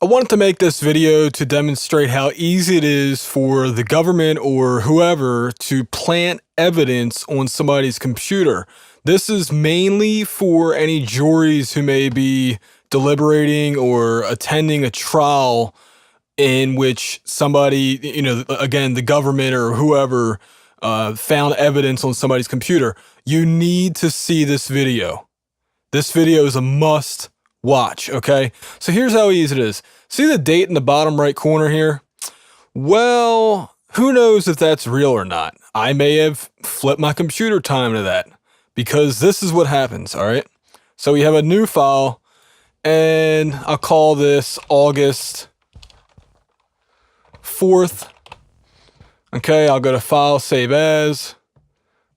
I wanted to make this video to demonstrate how easy it is for the government or whoever to plant evidence on somebody's computer. This is mainly for any juries who may be deliberating or attending a trial in which somebody, again, the government or whoever found evidence on somebody's computer. You need to see this video. This video is a must watch, okay? So here's how easy it is. See the date in the bottom right corner here? Well, who knows if that's real or not. I may have flipped my computer time to that because this is what happens, all right? So we have a new file and I'll call this August 4th. Okay, I'll go to File, Save As,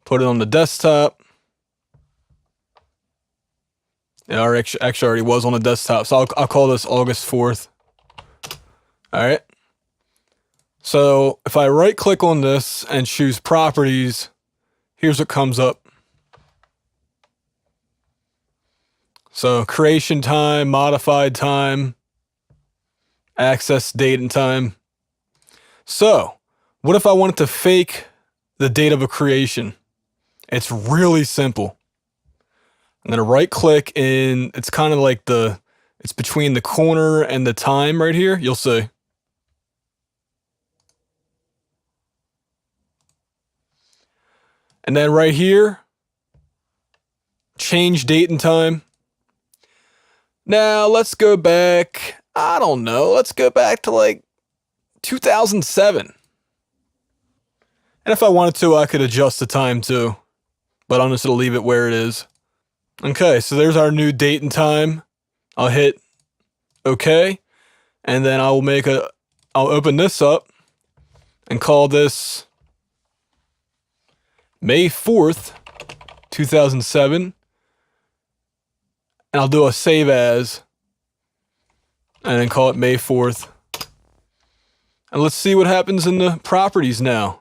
put it on the desktop. It actually already was on the desktop, so I'll call this August 4th. All right. So if I right click on this and choose properties, here's what comes up. So creation time, modified time, access date and time. So what if I wanted to fake the date of a creation? It's really simple. I'm going to right click in, it's kind of like it's between the corner and the time right here. You'll see. And then right here, change date and time. Now let's go back, I don't know, let's go back to like 2007. And if I wanted to, I could adjust the time too, but I'm just going to leave it where it is. Okay, so there's our new date and time. I'll hit OK, and then I'll open this up and call this May 4th, 2007. And I'll do a save as, and then call it May 4th. And let's see what happens in the properties now.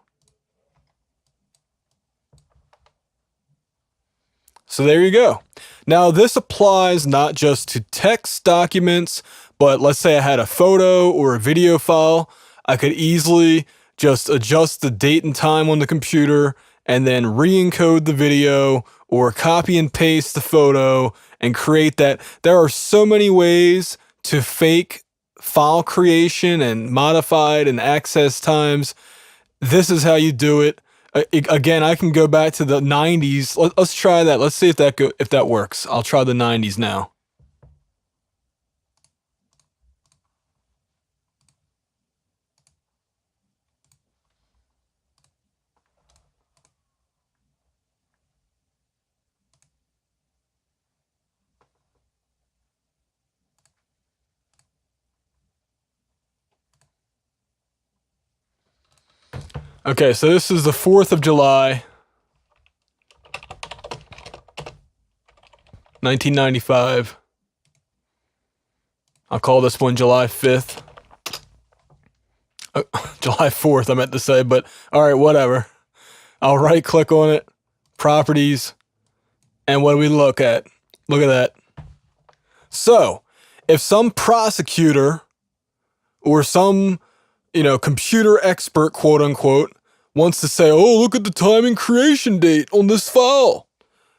So there you go. Now this applies not just to text documents, but let's say I had a photo or a video file. I could easily just adjust the date and time on the computer and then re-encode the video or copy and paste the photo and create that. There are so many ways to fake file creation and modified and access times. This is how you do it. Again, I can go back to the 90s. Let's try that. Let's see if that works. I'll try the 90s now. Okay, so this is the 4th of July, 1995. I'll call this one July 5th. July 4th, I meant to say, but all right, whatever. I'll right click on it, properties, and what do we look at? Look at that. So, if some prosecutor or some computer expert, quote unquote, wants to say, oh, look at the time and creation date on this file.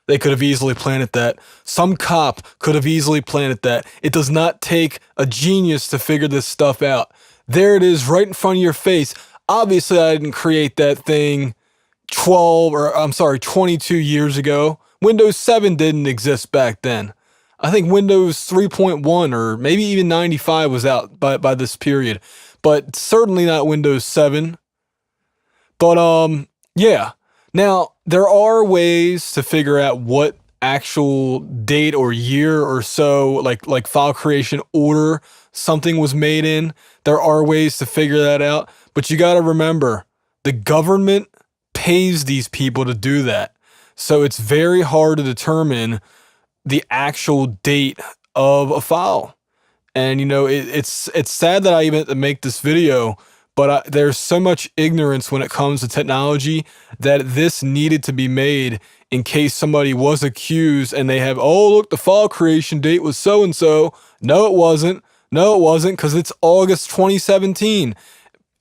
They could have easily planted that. Some cop could have easily planted that. It does not take a genius to figure this stuff out. There it is right in front of your face. Obviously, I didn't create that thing 22 years ago. Windows 7 didn't exist back then. I think Windows 3.1 or maybe even 95 was out by this period. But certainly not Windows 7. But yeah. Now, there are ways to figure out what actual date or year or so, like file creation order something was made in. There are ways to figure that out. But you got to remember, the government pays these people to do that. So it's very hard to determine the actual date of a file. And, it's sad that I even make this video, but there's so much ignorance when it comes to technology that this needed to be made in case somebody was accused and they have, oh, look, the file creation date was so-and-so. No, it wasn't. No, it wasn't, because it's August 2017.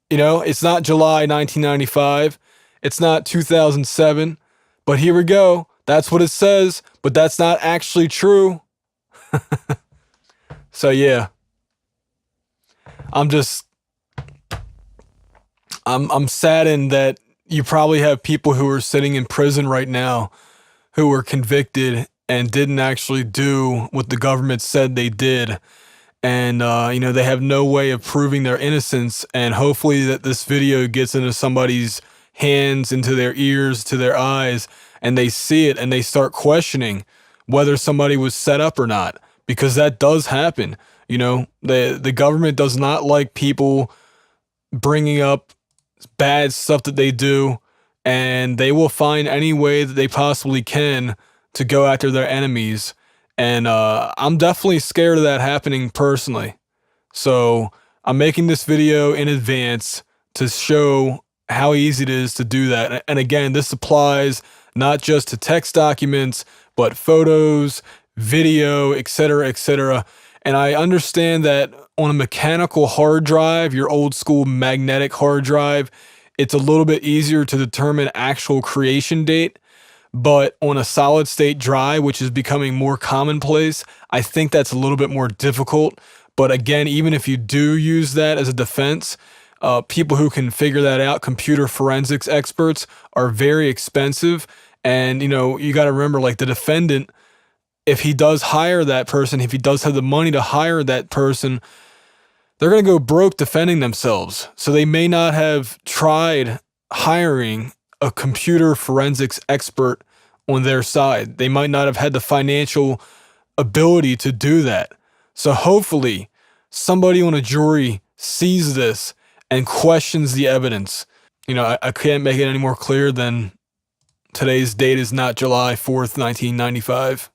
You know, it's not July 1995. It's not 2007. But here we go. That's what it says, but that's not actually true. So yeah, I'm just I'm saddened that you probably have people who are sitting in prison right now who were convicted and didn't actually do what the government said they did. And you know, they have no way of proving their innocence, and hopefully that this video gets into somebody's hands, into their ears, to their eyes, and they see it and they start questioning whether somebody was set up or not, because that does happen. You know, the government does not like people bringing up bad stuff that they do, and they will find any way that they possibly can to go after their enemies. And I'm definitely scared of that happening personally. So I'm making this video in advance to show how easy it is to do that. And again, this applies not just to text documents, but photos, video, etc., etc. And I understand that on a mechanical hard drive, your old school magnetic hard drive, it's a little bit easier to determine actual creation date. But on a solid state drive, which is becoming more commonplace, I think that's a little bit more difficult. But again, even if you do use that as a defense, people who can figure that out, computer forensics experts, are very expensive. And, you know, you got to remember, like, the defendant, if he does hire that person, if he does have the money to hire that person, they're going to go broke defending themselves. So they may not have tried hiring a computer forensics expert on their side. They might not have had the financial ability to do that. So hopefully somebody on a jury sees this and questions the evidence. You know, I can't make it any more clear than today's date is not July 4th, 1995.